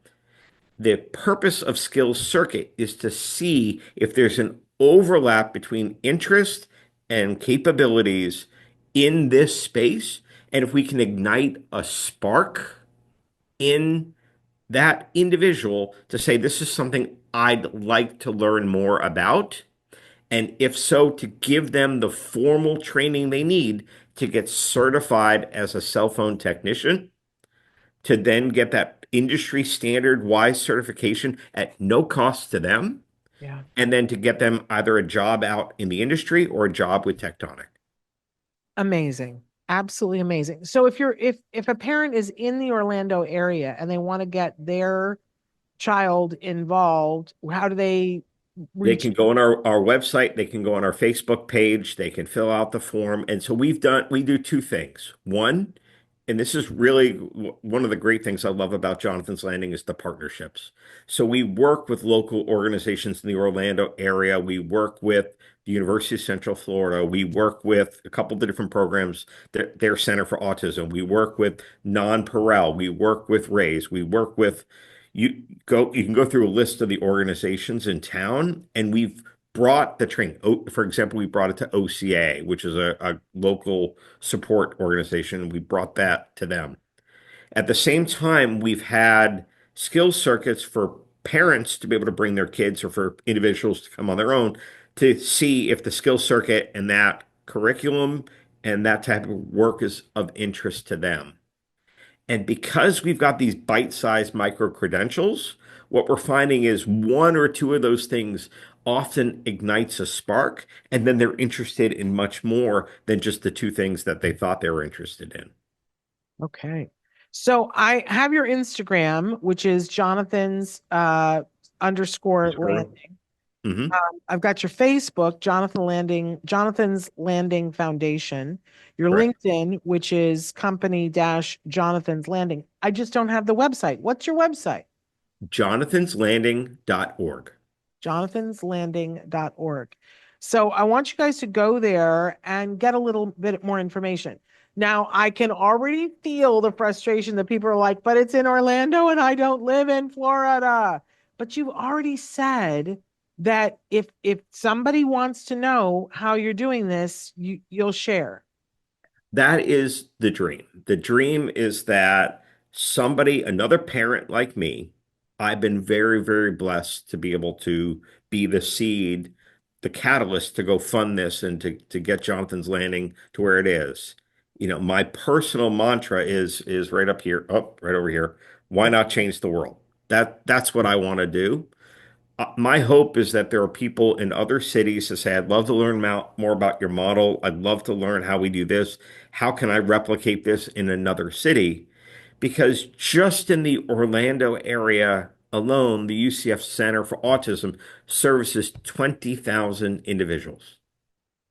The purpose of Skills Circuit is to see if there's an overlap between interest and capabilities in this space, and if we can ignite a spark in that individual to say, this is something I'd like to learn more about. And if so, to give them the formal training they need to get certified as a cell phone technician, to then get that industry standard wise certification at no cost to them, Yeah. and then to get them either a job out in the industry or a job with Tectonic. Amazing. Absolutely amazing. So if a parent is in the Orlando area and they want to get their child involved, how do they They reach? can go on our website, they can go on our Facebook page, they can fill out the form. And so we do two things. One, and this is really one of the great things I love about Jonathan's Landing, is the partnerships. So we work with local organizations in the Orlando area. We work with the University of Central Florida. We work with a couple of the different programs, their Center for Autism. We work with Non-Paral. We work with Raise. We work with you can go through a list of the organizations in town, and we've brought the training. For example, we brought it to OCA, which is a local support organization. We brought that to them. At the same time, we've had skill circuits for parents to be able to bring their kids, or for individuals to come on their own, to see if the skill circuit and that curriculum and that type of work is of interest to them. And because we've got these bite-sized micro credentials, what we're finding is one or two of those things often ignites a spark, and then they're interested in much more than just the two things that they thought they were interested in. Okay. So I have your Instagram, which is Jonathan's underscore landing. Mm-hmm. I've got your Facebook, Jonathan's Landing Foundation, your Correct. LinkedIn, which is company dash Jonathan's Landing. I just don't have the website. What's your website? Jonathan'sLanding.org. jonathanslanding.org. So I want you guys to go there and get a little bit more information. Now, I can already feel the frustration that people are like, but it's in Orlando and I don't live in Florida. But you've already said that if somebody wants to know how you're doing this, you'll share. That is the dream. The dream is that somebody, another parent like me, I've been very, very blessed to be able to be the seed, the catalyst to go fund this and to get Jonathan's Landing to where it is. My personal mantra is right up here, right over here. Why not change the world? That's what I want to do. My hope is that there are people in other cities that say, I'd love to learn more about your model. I'd love to learn how we do this. How can I replicate this in another city? Because just in the Orlando area alone, the UCF Center for Autism services 20,000 individuals.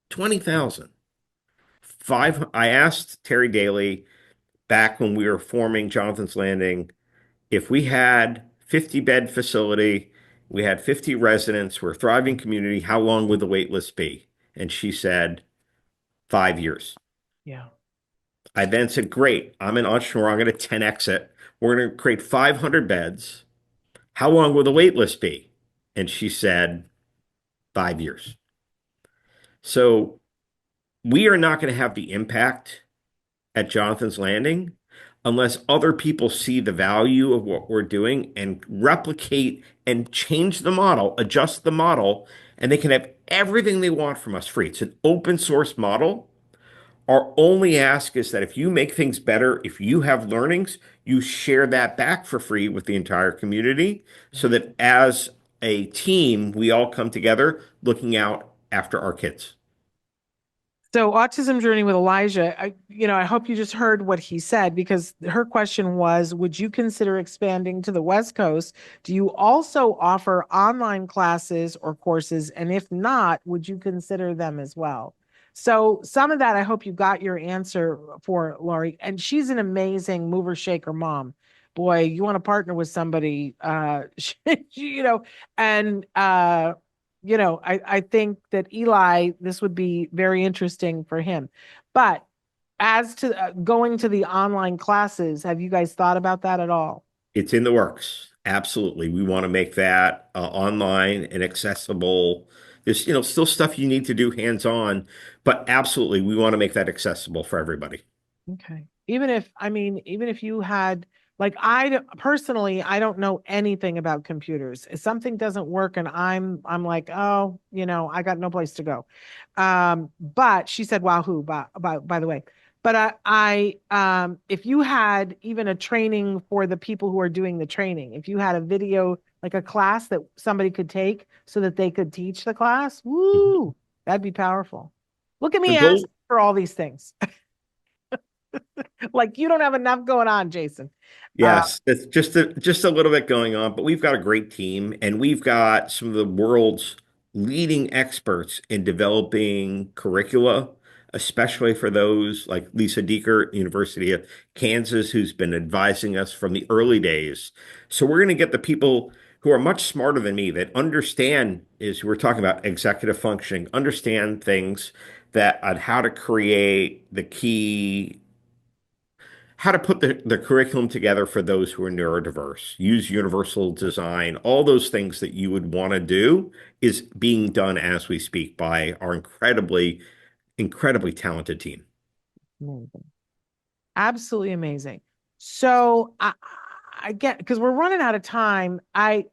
20,000. I asked Terry Daly, back when we were forming Jonathan's Landing, if we had 50-bed facility, we had 50 residents, we're a thriving community, how long would the wait list be? And she said, 5 years. Yeah. I then said, great, I'm an entrepreneur, I'm going to 10X it. We're going to create 500 beds. How long will the wait list be? And she said, 5 years. So we are not going to have the impact at Jonathan's Landing unless other people see the value of what we're doing and replicate and change the model, adjust the model, and they can have everything they want from us free. It's an open source model. Our only ask is that if you make things better, if you have learnings, you share that back for free with the entire community so that as a team, we all come together looking out after our kids. So Autism Journey with Elijah, I hope you just heard what he said, because her question was, would you consider expanding to the West Coast? Do you also offer online classes or courses? And if not, would you consider them as well? So some of that, I hope you got your answer for, Lori. And she's an amazing mover shaker mom. Boy, you want to partner with somebody, and I think that Eli, this would be very interesting for him. But as to going to the online classes, have you guys thought about that at all? It's in the works. Absolutely. We want to make that online and accessible. There's, still stuff you need to do hands-on, but absolutely, we want to make that accessible for everybody. Okay. Even if you had, like, personally, I don't know anything about computers. If something doesn't work and I'm like, oh, I got no place to go. But she said Wahoo, by the way. But if you had even a training for the people who are doing the training, if you had a video, like a class that somebody could take so that they could teach the class, woo, that'd be powerful. Look at The me goal, asking for all these things. Like, you don't have enough going on, Jason. Uh, yes, it's just a little bit going on, but we've got a great team and we've got some of the world's leading experts in developing curricula, especially for those like Lisa Deeker, University of Kansas, who's been advising us from the early days. So we're going to get the people who are much smarter than me that understand, is we're talking about executive functioning, understand things that on how to create the key, how to put the curriculum together for those who are neurodiverse, use universal design, all those things that you would want to do is being done as we speak by our incredibly, incredibly talented team. Amazing. Absolutely amazing. So I get, because we're running out of time. I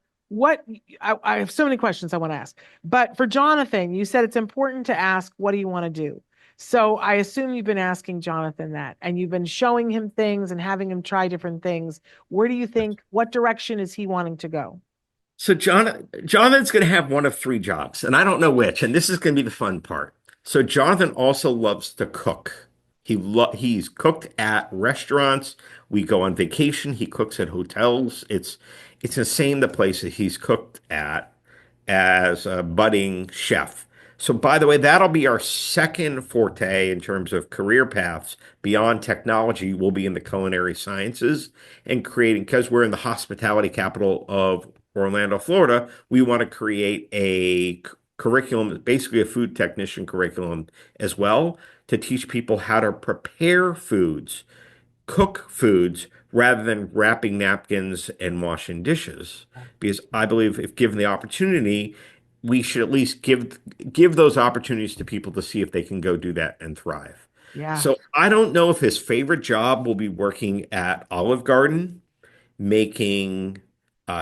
have so many questions I want to ask. But for Jonathan, you said it's important to ask, what do you want to do? So I assume you've been asking Jonathan that, and you've been showing him things and having him try different things. Where do you think, what direction is he wanting to go? So Jonathan's going to have one of three jobs, and I don't know which, and this is going to be the fun part. So Jonathan also loves to cook. He's cooked at restaurants. We go on vacation. He cooks at hotels. It's insane the places he's cooked at as a budding chef. So by the way, that'll be our second forte in terms of career paths beyond technology. Will be in the culinary sciences and creating, because we're in the hospitality capital of Orlando, Florida, we want to create a curriculum, basically a food technician curriculum as well, to teach people how to prepare foods, cook foods, rather than wrapping napkins and washing dishes. Because I believe if given the opportunity, we should at least give those opportunities to people to see if they can go do that and thrive. Yeah. So I don't know if his favorite job will be working at Olive Garden, making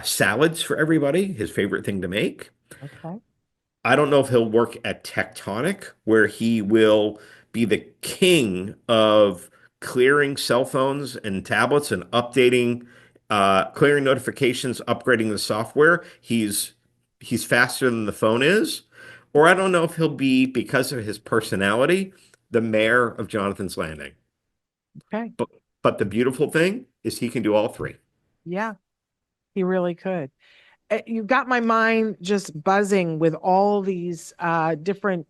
salads for everybody, his favorite thing to make. Okay. I don't know if he'll work at Tectonic, where he will be the king of clearing cell phones and tablets and updating, clearing notifications, upgrading the software. He's faster than the phone is. Or I don't know if he'll be, because of his personality, the mayor of Jonathan's Landing. Okay. But the beautiful thing is he can do all three. Yeah, he really could. You got my mind just buzzing with all these different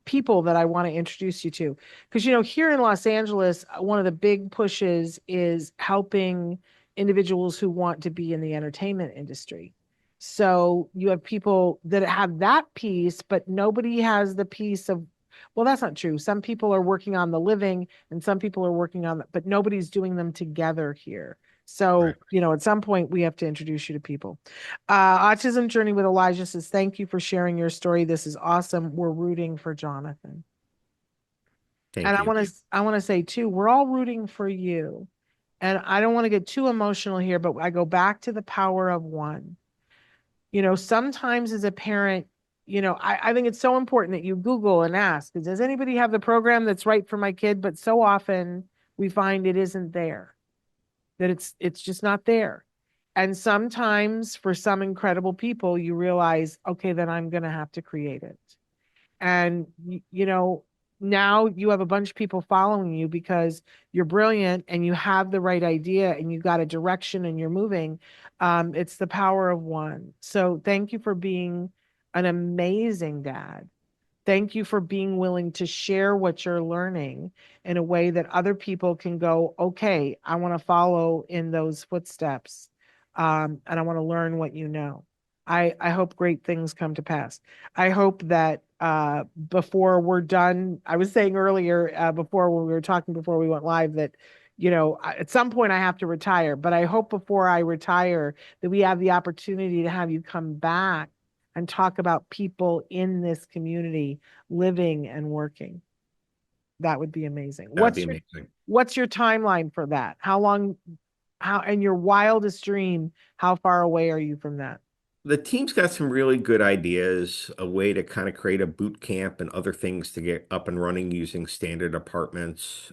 people that I want to introduce you to. Because, here in Los Angeles, one of the big pushes is helping individuals who want to be in the entertainment industry. So you have people that have that piece, but nobody has the piece of, well, that's not true. Some people are working on the living and some people are working on, but nobody's doing them together here. So, Right. at some point we have to introduce you to people. Autism Journey with Elijah says, thank you for sharing your story. This is awesome. We're rooting for Jonathan. And Thank I you. want to I want to say too, we're all rooting for you. And I don't want to get too emotional here, but I go back to the power of one. Sometimes as a parent, I think it's so important that you Google and ask, does anybody have the program that's right for my kid? But so often we find it isn't there, that it's just not there. And sometimes for some incredible people, you realize, okay, then I'm going to have to create it. And, now you have a bunch of people following you because you're brilliant and you have the right idea and you got a direction and you're moving. It's the power of one. So thank you for being an amazing dad. Thank you for being willing to share what you're learning in a way that other people can go, okay, I want to follow in those footsteps. And I want to learn what you know. I hope great things come to pass. I hope that before we're done, I was saying earlier, before when we were talking before we went live, that at some point I have to retire, but I hope before I retire that we have the opportunity to have you come back and talk about people in this community living and working. That would be amazing. That'd be amazing. What's your timeline for that? And your wildest dream, how far away are you from that? The team's got some really good ideas, a way to kind of create a boot camp and other things to get up and running using standard apartments.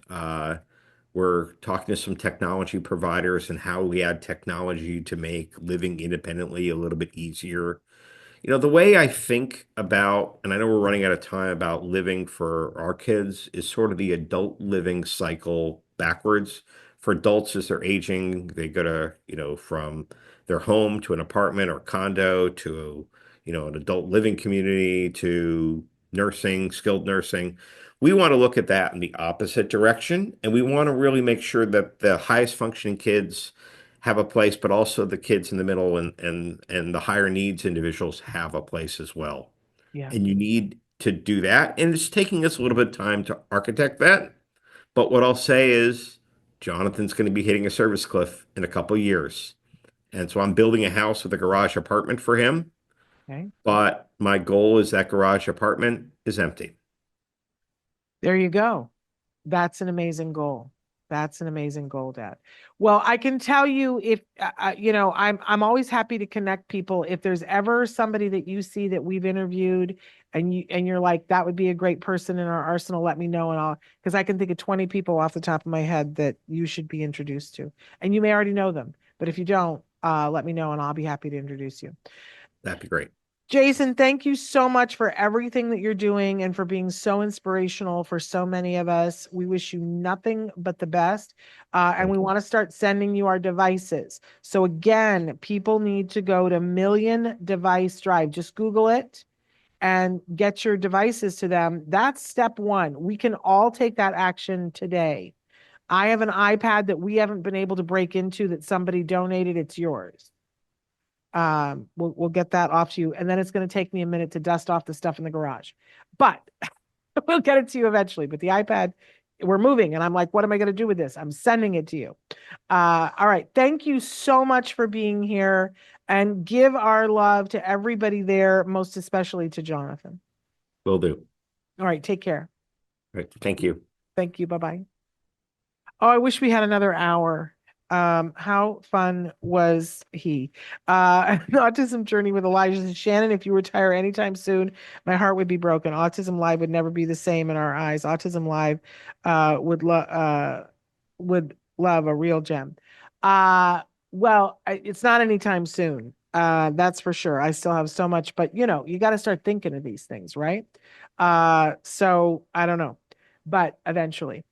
We're talking to some technology providers and how we add technology to make living independently a little bit easier. The way I think about, and I know we're running out of time, about living for our kids is sort of the adult living cycle backwards. For adults, as they're aging, they go to, from their home to an apartment or condo to, an adult living community to nursing, skilled nursing. We want to look at that in the opposite direction, and we want to really make sure that the highest functioning kids have a place, but also the kids in the middle and the higher needs individuals have a place as well. Yeah. And you need to do that. And it's taking us a little bit of time to architect that. But what I'll say is Jonathan's going to be hitting a service cliff in a couple of years. And so I'm building a house with a garage apartment for him. Okay. But my goal is that garage apartment is empty. There you go. That's an amazing goal. That's an amazing goal, Dad. Well, I can tell you if I'm always happy to connect people. If there's ever somebody that you see that we've interviewed and you're like, that would be a great person in our arsenal, let me know, and because I can think of 20 people off the top of my head that you should be introduced to. And you may already know them, but if you don't, let me know and I'll be happy to introduce you. That'd be great. Jason, thank you so much for everything that you're doing and for being so inspirational for so many of us. We wish you nothing but the best. And we want to start sending you our devices. So again, people need to go to Million Device Drive. Just Google it and get your devices to them. That's step one. We can all take that action today. I have an iPad that we haven't been able to break into that somebody donated. It's yours. We'll get that off to you, and then it's going to take me a minute to dust off the stuff in the garage, but we'll get it to you eventually. But the iPad, we're moving, and I'm like, what am I going to do with this? I'm sending it to you. All right, thank you so much for being here, and give our love to everybody there, most especially to Jonathan. Will do. All right, take care. All right. Thank you. Thank you. Bye-bye. Oh, I wish we had another hour. How fun was he? An Autism Journey with Elijah and Shannon. If you retire anytime soon, my heart would be broken. Autism Live would never be the same in our eyes. Autism Live would love a real gem. It's not anytime soon. That's for sure. I still have so much, but you got to start thinking of these things, right? So I don't know, but eventually,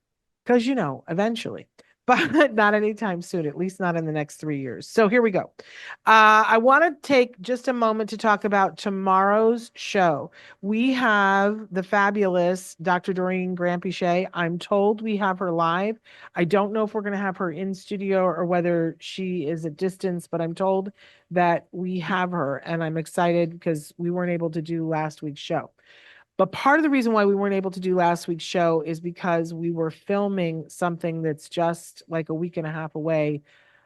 because eventually. but not anytime soon, at least not in the next 3 years. So here we go. I want to take just a moment to talk about tomorrow's show. We have the fabulous Dr. Doreen Granpeesheh. I'm told we have her live. I don't know if we're going to have her in studio or whether she is at distance, but I'm told that we have her, and I'm excited because we weren't able to do last week's show. But part of the reason why we weren't able to do last week's show is because we were filming something that's just like a week and a half away,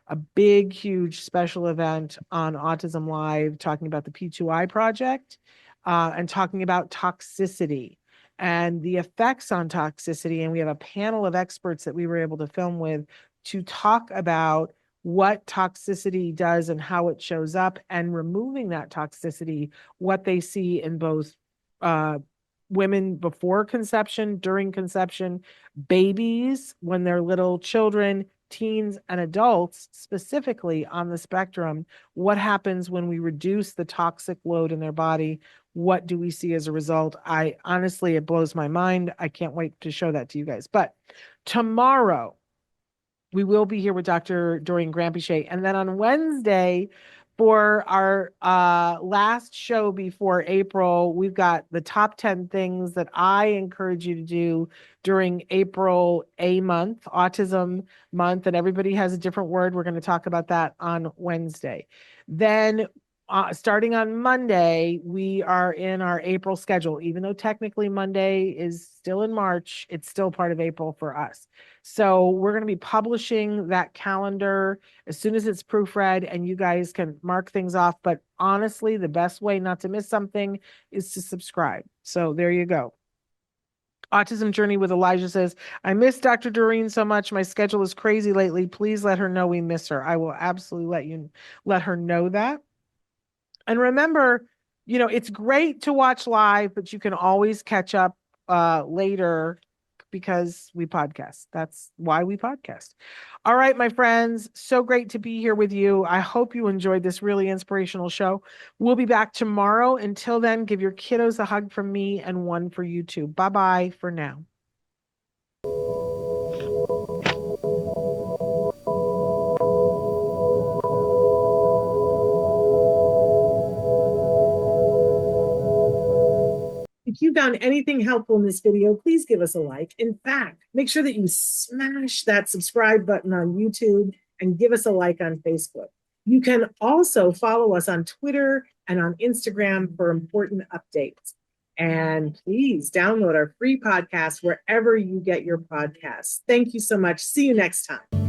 a big, huge special event on Autism Live, talking about the P2I project and talking about toxicity and the effects on toxicity. And we have a panel of experts that we were able to film with to talk about what toxicity does and how it shows up, and removing that toxicity, what they see in both women before conception, during conception, babies when they're little children, teens, and adults, specifically on the spectrum. What happens when we reduce the toxic load in their body? What do we see as a result? I honestly, it blows my mind. I can't wait to show that to you guys. But tomorrow, we will be here with Dr. Doreen Granpeesheh. And then on Wednesday, for our last show before April, we've got the top 10 things that I encourage you to do during April A month, Autism Month, and everybody has a different word. We're going to talk about that on Wednesday. Then starting on Monday, we are in our April schedule. Even though technically Monday is still in March, it's still part of April for us. So we're going to be publishing that calendar as soon as it's proofread, and you guys can mark things off. But honestly, the best way not to miss something is to subscribe. So there you go. Autism Journey with Elijah says, I miss Dr. Doreen so much. My schedule is crazy lately. Please let her know we miss her. I will absolutely let her know that. And remember, it's great to watch live, but you can always catch up later because we podcast. That's why we podcast. All right, my friends, so great to be here with you. I hope you enjoyed this really inspirational show. We'll be back tomorrow. Until then, give your kiddos a hug from me and one for you too. Bye-bye for now. If you found anything helpful in this video, please give us a like. In fact, make sure that you smash that subscribe button on YouTube and give us a like on Facebook. You can also follow us on Twitter and on Instagram for important updates. And please download our free podcast wherever you get your podcasts. Thank you so much. See you next time.